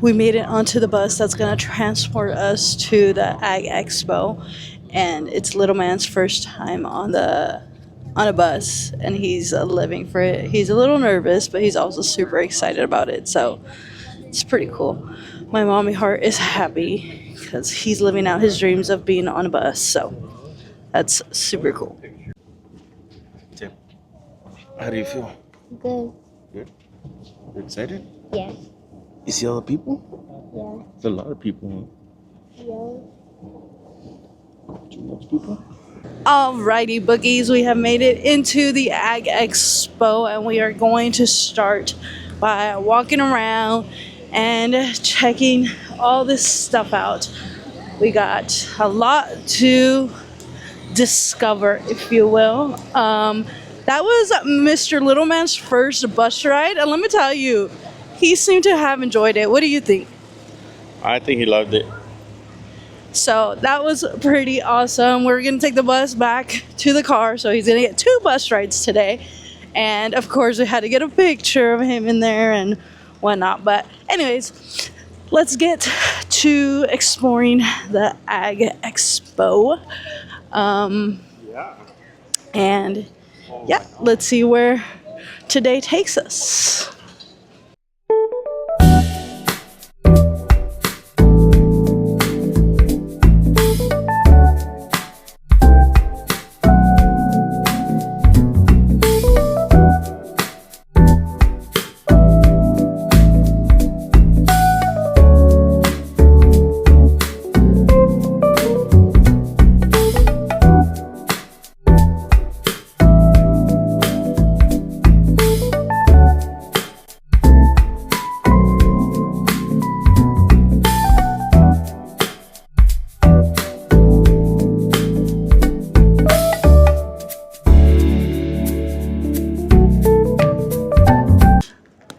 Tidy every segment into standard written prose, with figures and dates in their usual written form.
we made it onto the bus that's going to transport us to the Ag Expo, and it's little man's first time on a bus, and he's living for it. He's a little nervous, but he's also super excited about it, so it's pretty cool. My mommy heart is happy because he's living out his dreams of being on a bus, so that's super cool. Tim, how do you feel? Good. Good? You excited? Yes. You see all the people? Yeah. There's a lot of people. Yeah. Too much people? Alrighty, bookies, we have made it into the Ag Expo, and we are going to start by walking around and checking all this stuff out. We got a lot to discover, if you will. That was Mr. Littleman's first bus ride, and let me tell you, he seemed to have enjoyed it. What do you think? I think he loved it. So that was pretty awesome. We're gonna take the bus back to the car, so he's gonna get 2 bus rides today. And of course, we had to get a picture of him in there and whatnot. But anyways, let's get to exploring the Ag Expo. And yeah, let's see where today takes us.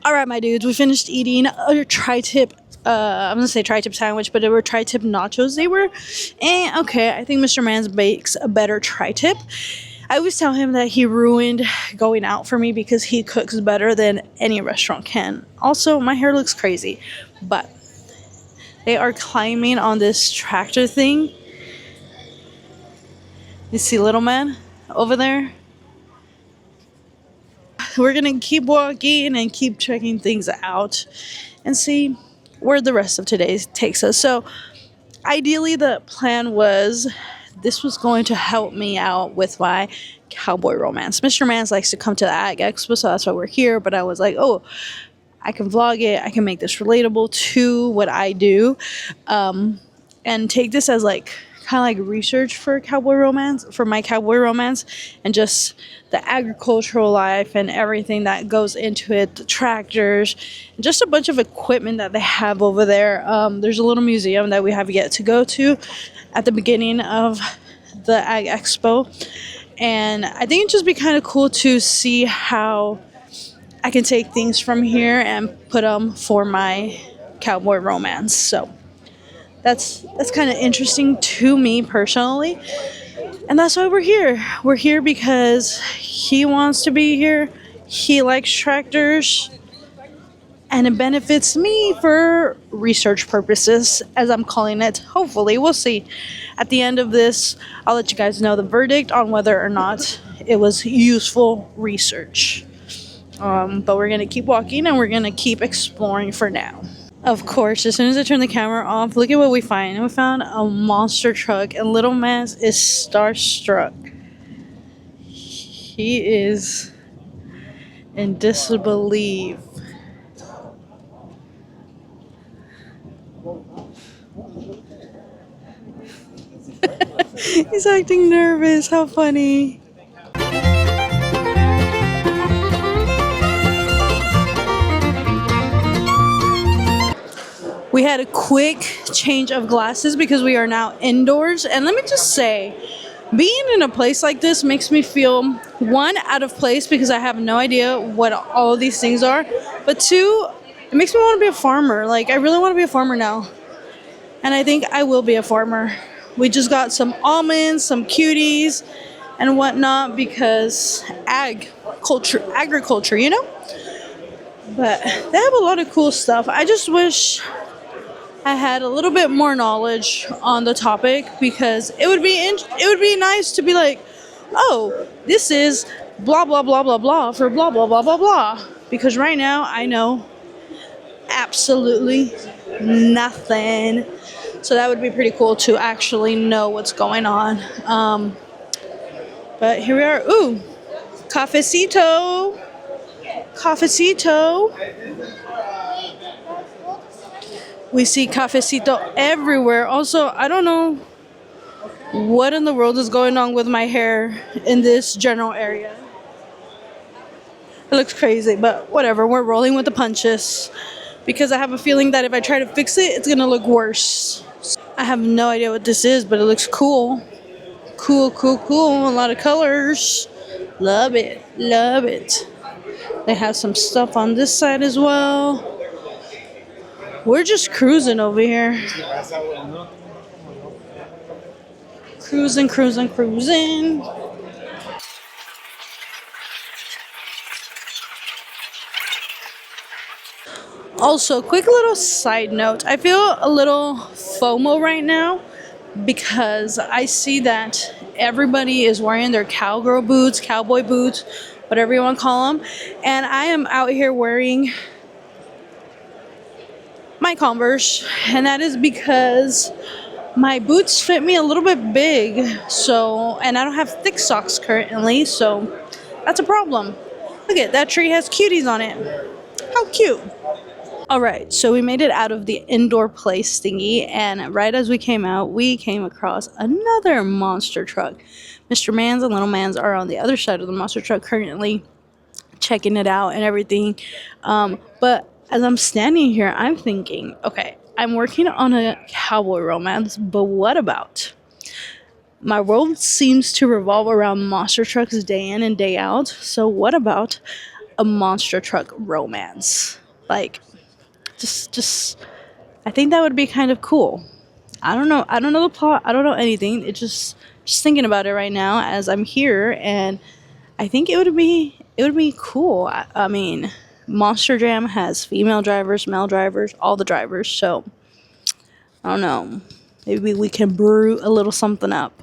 Alright, my dudes, we finished eating a tri-tip, I'm gonna say tri-tip sandwich, but they were tri-tip nachos. They were, okay, I think Mr. Mans bakes a better tri-tip. I always tell him that he ruined going out for me because he cooks better than any restaurant can. Also, my hair looks crazy, but they are climbing on this tractor thing. You see little man over there? We're gonna keep walking and keep checking things out and see where the rest of today takes us. So ideally the plan was this was going to help me out with my cowboy romance. Mr. Mans likes to come to the Ag Expo, so that's why we're here. But I was like, oh, I can vlog it. I can make this relatable to what I do, and take this as like kind of like research for cowboy romance, for my cowboy romance, and just the agricultural life and everything that goes into it, the tractors, and just a bunch of equipment that they have over there. There's a little museum that we have yet to go to at the beginning of the Ag Expo, and I think it'd just be kind of cool to see how I can take things from here and put them for my cowboy romance. So that's kind of interesting to me personally, and that's why we're here. We're here because he wants to be here. He likes tractors, and it benefits me for research purposes, as I'm calling it. Hopefully, we'll see. At the end of this, I'll let you guys know the verdict on whether or not it was useful research. But we're gonna keep walking and we're gonna keep exploring for now. Of course, as soon as I turn the camera off, look at what we find. We found a monster truck, and Little Mans is starstruck. He is in disbelief. He's acting nervous. How funny. We had a quick change of glasses because we are now indoors, and let me just say, being in a place like this makes me feel, one, out of place because I have no idea what all of these things are, but two, it makes me want to be a farmer. Like, I really want to be a farmer now, and I think I will be a farmer. We just got some almonds, some cuties, and whatnot because agriculture, you know? But they have a lot of cool stuff. I just wish I had a little bit more knowledge on the topic because it would be nice to be like, oh, this is blah blah blah blah blah for blah blah blah blah blah. Because right now I know absolutely nothing. So that would be pretty cool to actually know what's going on. But here we are. Ooh, cafecito, cafecito. We see cafecito everywhere. Also, I don't know what in the world is going on with my hair in this general area. It looks crazy, but whatever. We're rolling with the punches because I have a feeling that if I try to fix it, it's gonna look worse. I have no idea what this is, but it looks cool. Cool, cool, cool. A lot of colors. Love it. Love it. They have some stuff on this side as well. We're just cruising over here. Cruising, cruising, cruising. Also, quick little side note. I feel a little FOMO right now because I see that everybody is wearing their cowgirl boots, cowboy boots, whatever you want to call them. And I am out here wearing my Converse. And that is because my boots fit me a little bit big. And I don't have thick socks currently. So that's a problem. Look at that tree has cuties on it. How cute. All right, so we made it out of the indoor place thingy, and right as we came out, we came across another monster truck. Mr. Mans and Little Mans are on the other side of the monster truck currently checking it out and everything. But as I'm standing here, I'm thinking, okay, I'm working on a cowboy romance, but what about? My world seems to revolve around monster trucks day in and day out, so what about a monster truck romance? Like, just I think that would be kind of cool. I don't know the plot. I don't know anything. It just thinking about it right now as I'm here, and I think it would be cool. I mean, Monster Jam has female drivers, male drivers, all the drivers. So I don't know. Maybe we can brew a little something up.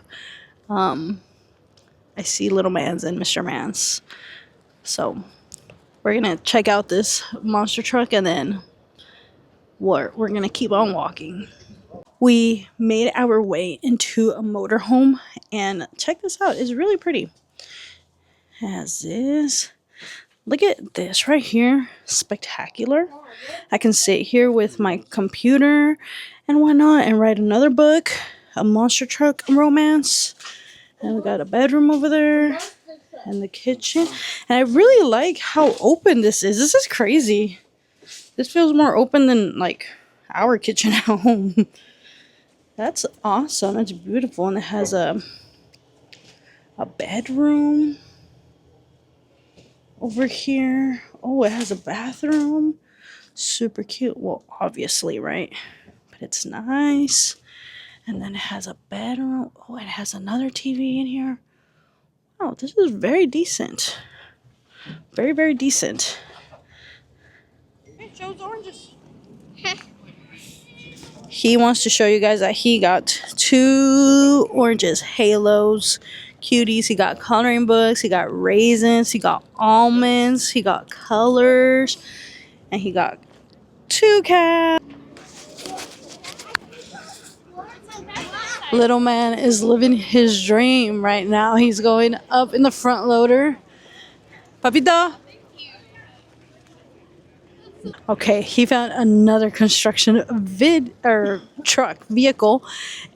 I see Little Mans and Mr. Mans. So we're gonna check out this monster truck, and then we're gonna keep on walking. We made our way into a motorhome, and check this out. It's really pretty. It has this. Look at this right here. Spectacular. I can sit here with my computer and whatnot and write another book, a monster truck romance. And we got a bedroom over there and the kitchen. And I really like how open this is. This is crazy. This feels more open than like our kitchen at home. That's awesome. It's beautiful. And it has a bedroom over here. Oh, it has a bathroom. Super cute. Well, obviously, right? But it's nice. And then it has a bedroom. Oh, it has another TV in here. Oh, this is very decent. Very, very decent. Hey, show the oranges. He wants to show you guys that he got 2 oranges, halos, cuties. He got coloring books, he got raisins, he got almonds, he got colors, and he got 2 cats. Little man is living his dream right now. He's going up in the front loader. Papito. Okay, he found another construction truck vehicle,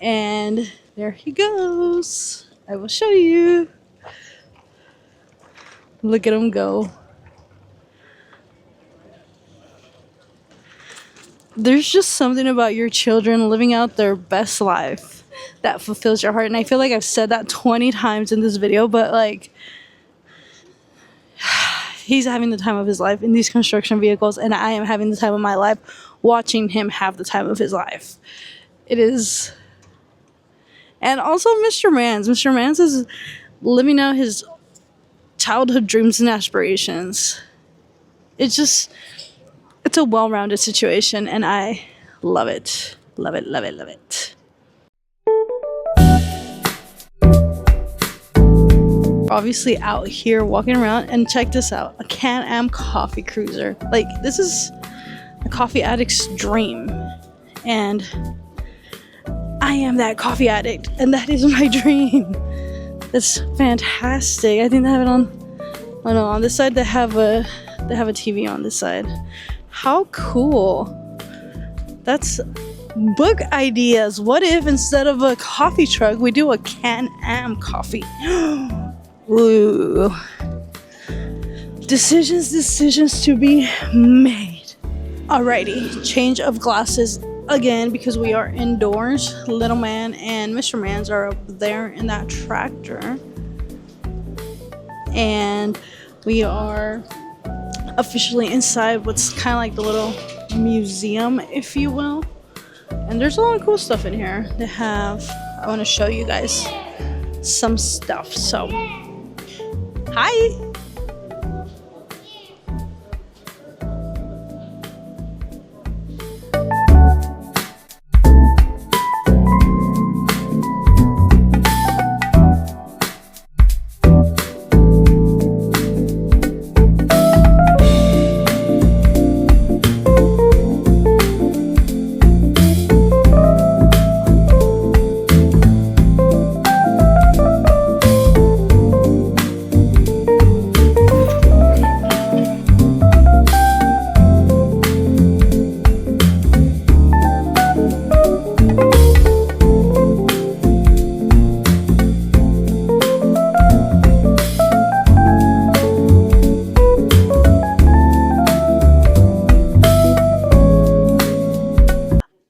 and there he goes. I will show you. Look at him go. There's just something about your children living out their best life that fulfills your heart, and I feel like I've said that 20 times in this video, but like, he's having the time of his life in these construction vehicles, and I am having the time of my life watching him have the time of his life. It is. And also Mr. Mans. Mr. Mans is living out his childhood dreams and aspirations. It's a well-rounded situation, and I Love it. Love it, love it, love it. Obviously out here walking around, and check this out, a Can-Am coffee cruiser. Like, this is a coffee addict's dream, and I am that coffee addict, and that is my dream. That's fantastic. I think they have it on, oh no, on this side they have a TV on this side. How cool. That's book ideas. What if instead of a coffee truck we do a Can-Am coffee? Ooh. Decisions to be made. Alrighty, change of glasses again because we are indoors. Little man and Mr. Mans are up there in that tractor. And we are officially inside what's kind of like the little museum, if you will. And there's a lot of cool stuff in here. I want to show you guys some stuff. So, hi!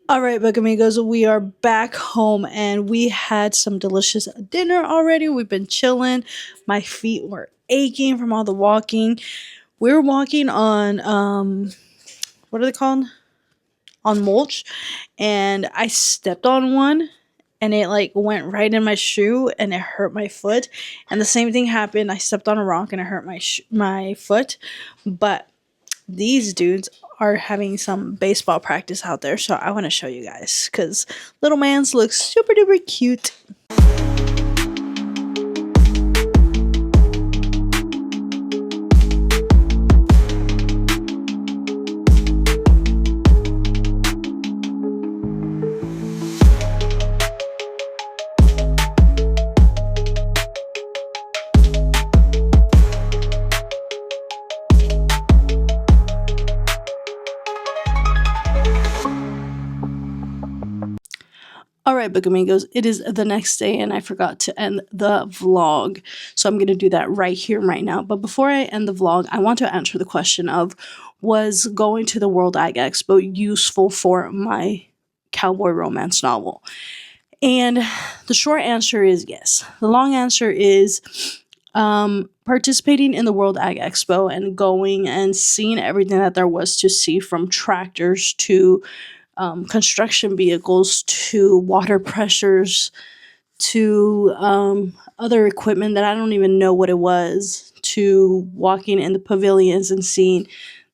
All right, book amigos, we are back home and we had some delicious dinner already. We've been chilling. My feet were aching from all the walking. We were walking on what are they called? On mulch, and I stepped on one and it like went right in my shoe and it hurt my foot. And the same thing happened. I stepped on a rock and it hurt my foot. But these dudes are having some baseball practice out there, so I want to show you guys because little man's looks super duper cute. Alright, book amigos, it is the next day and I forgot to end the vlog. So I'm going to do that right here, right now. But before I end the vlog, I want to answer the question of, was going to the World Ag Expo useful for my cowboy romance novel? And the short answer is yes. The long answer is participating in the World Ag Expo and going and seeing everything that there was to see, from tractors to construction vehicles to water pressures to other equipment that I don't even know what it was, to walking in the pavilions and seeing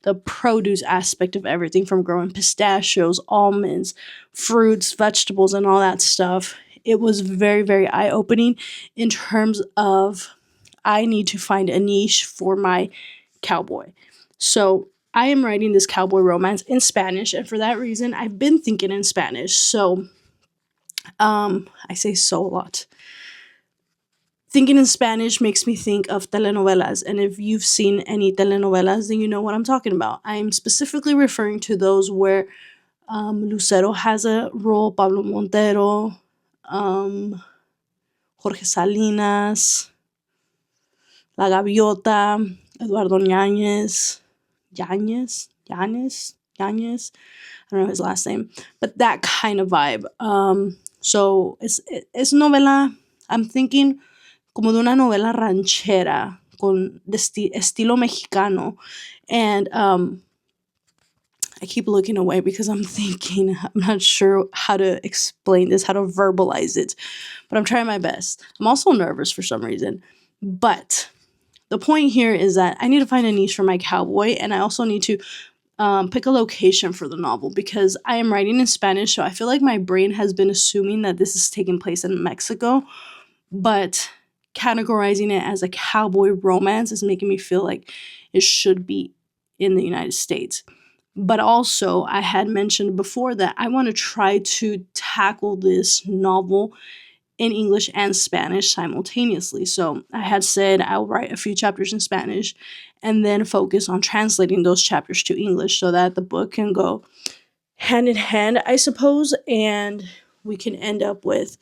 the produce aspect of everything, from growing pistachios, almonds, fruits, vegetables, and all that stuff. It was very, very eye-opening in terms of I need to find a niche for my cowboy. So I am writing this cowboy romance in Spanish, and for that reason, I've been thinking in Spanish. So, I say so a lot. Thinking in Spanish makes me think of telenovelas, and if you've seen any telenovelas, then you know what I'm talking about. I'm specifically referring to those where Lucero has a role, Pablo Montero, Jorge Salinas, La Gaviota, Eduardo Yañez. I don't know his last name, but that kind of vibe. So it's novela. I'm thinking como de una novela ranchera con estilo mexicano, and I keep looking away because I'm thinking, I'm not sure how to explain this, how to verbalize it, but I'm trying my best. I'm also nervous for some reason, but the point here is that I need to find a niche for my cowboy, and I also need to pick a location for the novel, because I am writing in Spanish, so I feel like my brain has been assuming that this is taking place in Mexico, but categorizing it as a cowboy romance is making me feel like it should be in the United States. But also, I had mentioned before that I want to try to tackle this novel in English and Spanish simultaneously. So I had said I'll write a few chapters in Spanish and then focus on translating those chapters to English so that the book can go hand in hand, I suppose, and we can end up with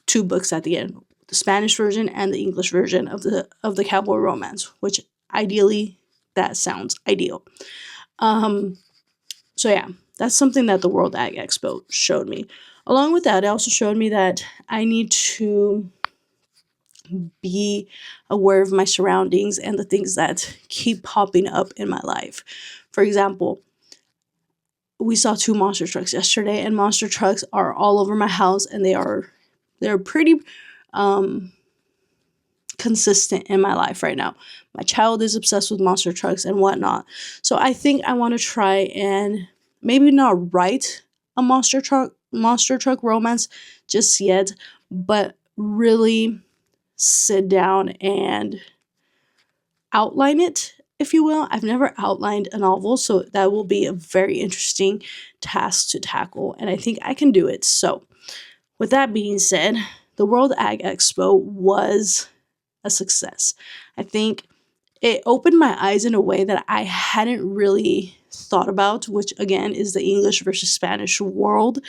two books at the end, the Spanish version and the English version of the cowboy romance, which ideally that sounds ideal. So yeah, that's something that the World Ag Expo showed me. Along with that, it also showed me that I need to be aware of my surroundings and the things that keep popping up in my life. For example, we saw 2 monster trucks yesterday, and monster trucks are all over my house, and they're pretty consistent in my life right now. My child is obsessed with monster trucks and whatnot. So I think I want to try and maybe not write a monster truck romance just yet, but really sit down and outline it, if you will. I've never outlined a novel, so that will be a very interesting task to tackle, and I think I can do it. So, with that being said, the World Ag Expo was a success. I think it opened my eyes in a way that I hadn't really thought about, which again is the English versus Spanish world.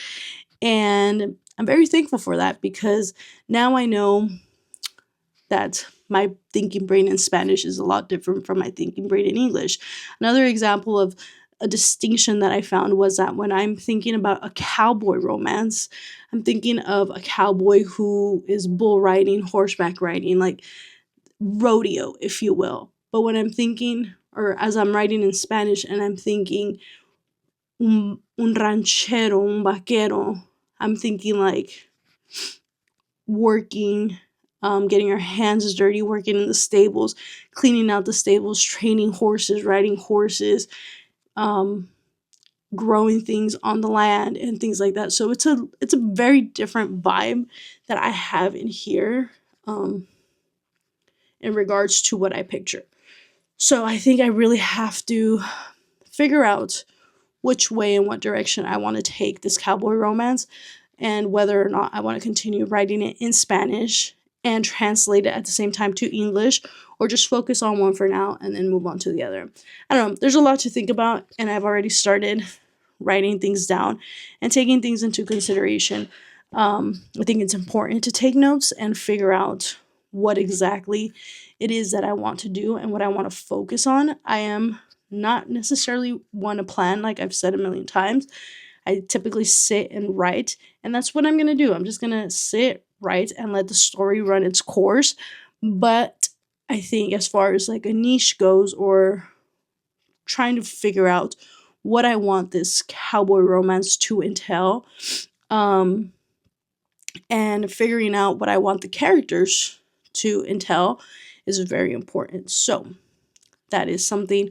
And I'm very thankful for that, because now I know that my thinking brain in Spanish is a lot different from my thinking brain in English. Another example of a distinction that I found was that when I'm thinking about a cowboy romance, I'm thinking of a cowboy who is bull riding, horseback riding, like rodeo, if you will. But when I'm thinking, or as I'm writing in Spanish and I'm thinking un ranchero, un vaquero, I'm thinking like working, getting our hands dirty, working in the stables, cleaning out the stables, training horses, riding horses, growing things on the land and things like that. So it's a very different vibe that I have in here, in regards to what I picture. So I think I really have to figure out which way and what direction I want to take this cowboy romance, and whether or not I want to continue writing it in Spanish and translate it at the same time to English, or just focus on one for now and then move on to the other. I don't know. There's a lot to think about, and I've already started writing things down and taking things into consideration. I think it's important to take notes and figure out what exactly it is that I want to do and what I want to focus on. I am not necessarily one to plan, like I've said a million times. I typically sit and write, and that's what I'm going to do. I'm just going to sit, write, and let the story run its course. But I think as far as like a niche goes, or trying to figure out what I want this cowboy romance to entail, and figuring out what I want the characters to entail is very important. So that is something,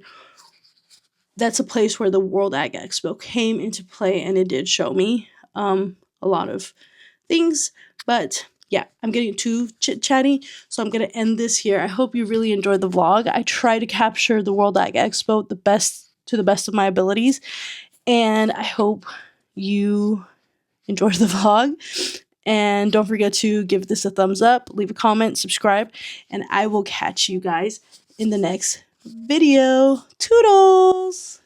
that's a place where the World Ag Expo came into play, and it did show me a lot of things. But yeah, I'm getting too chit-chatty, so I'm going to end this here. I hope you really enjoyed the vlog. I try to capture the World Ag Expo to the best of my abilities, and I hope you enjoyed the vlog. And don't forget to give this a thumbs up, leave a comment, subscribe, and I will catch you guys in the next video. Toodles!